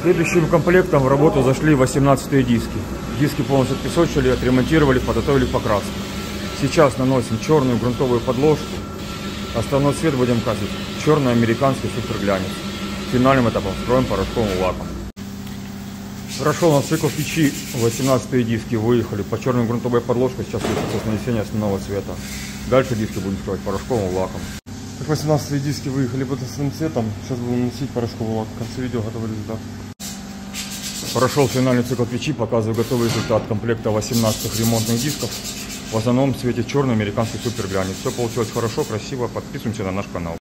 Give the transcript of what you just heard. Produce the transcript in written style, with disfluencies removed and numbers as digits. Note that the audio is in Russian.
Следующим комплектом в работу зашли 18-е диски. Диски полностью отпесочили, отремонтировали, подготовили к покраске. Сейчас наносим черную грунтовую подложку. Основной цвет будем красить черный американский суперглянец. Финальным этапом строим порошковым лаком. Прошел у нас цикл печи, 18-е диски выехали по черной грунтовой подложке. Сейчас будет нанесение основного цвета. Дальше диски будем строить порошковым лаком. 18-е диски выехали под основным цветом. Сейчас будем наносить порошковый лак. В конце видео готовый результат. Прошел финальный цикл печи, показываю готовый результат комплекта 18 ремонтных дисков. В основном цвете черный американский суперглянец. Все получилось хорошо, красиво. Подписываемся на наш канал.